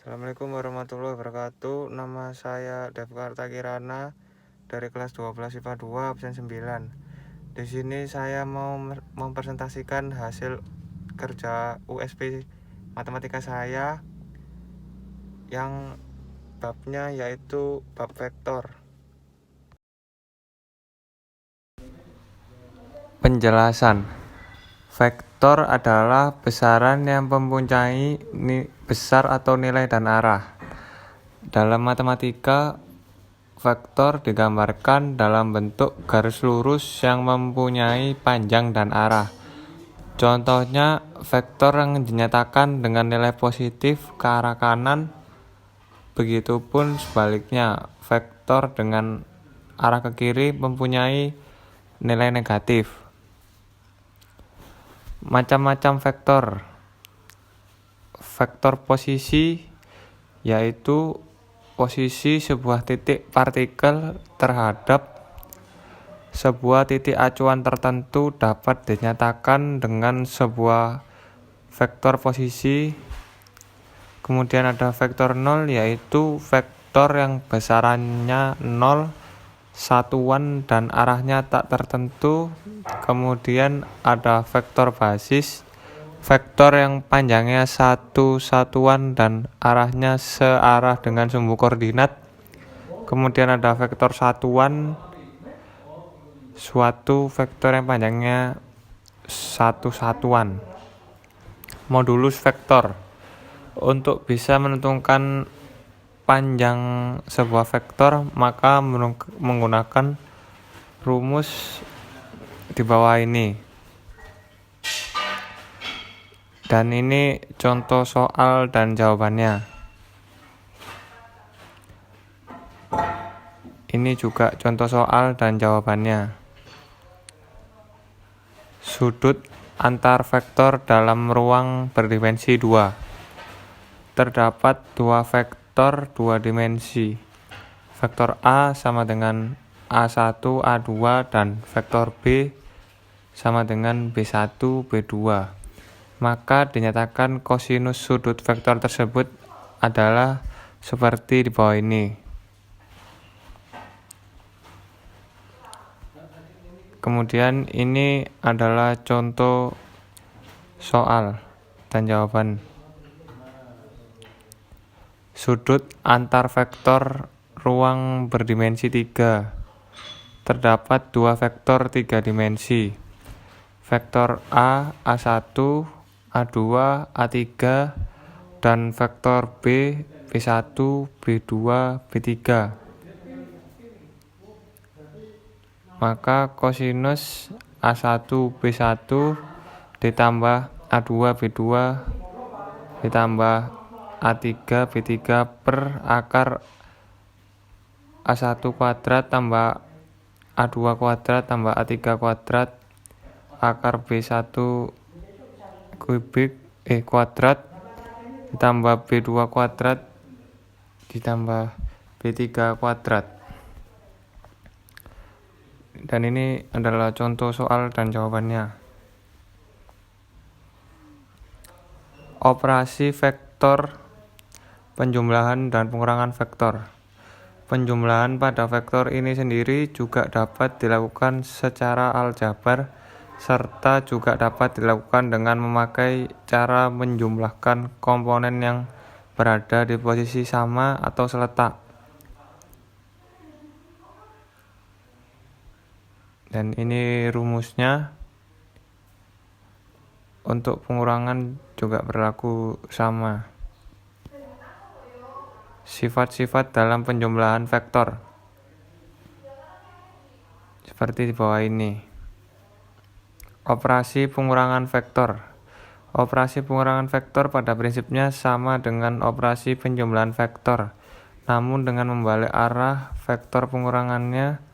Assalamualaikum warahmatullahi wabarakatuh. Nama saya Devkarta Kirana dari kelas 12 IPA 2 absen 9. Di sini saya mau mempresentasikan hasil kerja USP matematika saya yang babnya yaitu bab vektor. Penjelasan. Vektor adalah besaran yang mempunyai besar atau nilai dan arah. Dalam matematika, vektor digambarkan dalam bentuk garis lurus yang mempunyai panjang dan arah. Contohnya, vektor yang dinyatakan dengan nilai positif ke arah kanan, begitupun sebaliknya, vektor dengan arah ke kiri mempunyai nilai negatif. Macam-macam vektor. Vektor posisi yaitu posisi sebuah titik partikel terhadap sebuah titik acuan tertentu dapat dinyatakan dengan sebuah vektor posisi. Kemudian ada vektor 0 yaitu vektor yang besarannya 0, satuan dan arahnya tak tertentu. Kemudian ada vektor basis, vektor yang panjangnya satu satuan dan arahnya searah dengan sumbu koordinat. Kemudian ada vektor satuan, suatu vektor yang panjangnya satu satuan. Modulus vektor. Untuk bisa menentukan panjang sebuah vektor, maka menggunakan rumus di bawah ini. Dan ini contoh soal dan jawabannya. Ini juga contoh soal dan jawabannya. Sudut antar vektor dalam ruang berdimensi 2. Terdapat dua vektor 2 dimensi. Vektor A sama dengan A1, A2 dan vektor B sama dengan B1, B2. Maka dinyatakan kosinus sudut vektor tersebut adalah seperti di bawah ini. Kemudian ini adalah contoh soal dan jawaban. Sudut antar vektor ruang berdimensi 3. Terdapat dua vektor 3 dimensi. Vektor A, A1, A2, A3, dan vektor B, B1, B2, B3. Maka kosinus A1, B1 ditambah A2, B2 ditambah A3, B3 per akar A1 kuadrat tambah A2 kuadrat tambah A3 kuadrat akar B1 kuadrat ditambah B2 kuadrat ditambah B3 kuadrat. Dan ini adalah contoh soal dan jawabannya. Operasi vektor, penjumlahan dan pengurangan vektor. Penjumlahan pada vektor ini sendiri juga dapat dilakukan secara aljabar, serta juga dapat dilakukan dengan memakai cara menjumlahkan komponen yang berada di posisi sama atau seletak. Dan ini rumusnya. Untuk pengurangan juga berlaku sama. Sifat-sifat dalam penjumlahan vektor seperti di bawah ini. Operasi pengurangan vektor. Operasi pengurangan vektor pada prinsipnya sama dengan operasi penjumlahan vektor, namun dengan membalik arah vektor pengurangannya.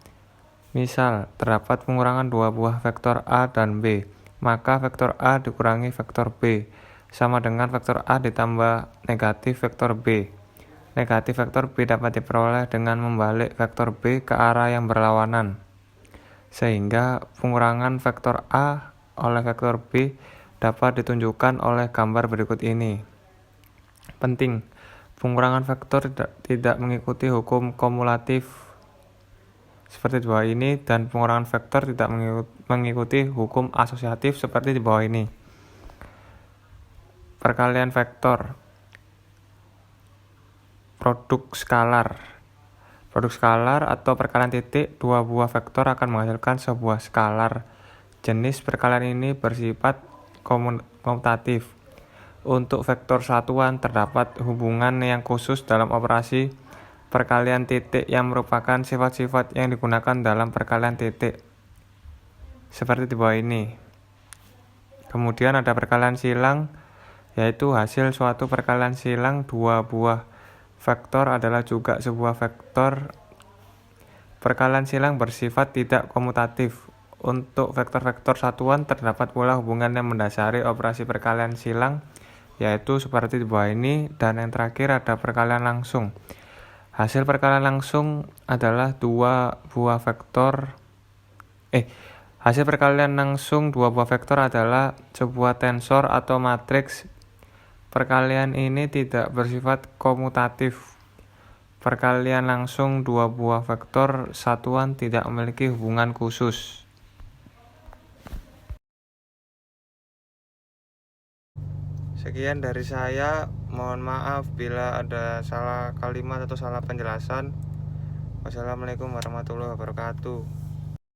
Misal, terdapat pengurangan dua buah vektor A dan B, maka vektor A dikurangi vektor B sama dengan vektor A ditambah negatif vektor B. Negatif vektor B dapat diperoleh dengan membalik vektor B ke arah yang berlawanan, sehingga pengurangan vektor A oleh vektor B dapat ditunjukkan oleh gambar berikut ini. Penting, Pengurangan vektor tidak mengikuti hukum kumulatif seperti di bawah ini, dan pengurangan vektor tidak mengikuti hukum asosiatif seperti di bawah ini. Perkalian vektor. Produk skalar. Produk skalar atau perkalian titik dua buah vektor akan menghasilkan sebuah skalar. Jenis perkalian ini bersifat komutatif. Untuk vektor satuan terdapat hubungan yang khusus dalam operasi perkalian titik yang merupakan sifat-sifat yang digunakan dalam perkalian titik seperti di bawah ini. Kemudian ada perkalian silang, yaitu hasil suatu perkalian silang dua buah vektor adalah juga sebuah vektor. Perkalian silang bersifat tidak komutatif. Untuk vektor-vektor satuan terdapat pula hubungan yang mendasari operasi perkalian silang, yaitu seperti di bawah ini. Dan yang terakhir ada perkalian langsung. Hasil perkalian langsung adalah hasil perkalian langsung dua buah vektor adalah sebuah tensor atau matriks. Perkalian ini tidak bersifat komutatif. Perkalian langsung dua buah vektor satuan tidak memiliki hubungan khusus. Sekian dari saya, mohon maaf bila ada salah kalimat atau salah penjelasan. Wassalamualaikum warahmatullahi wabarakatuh.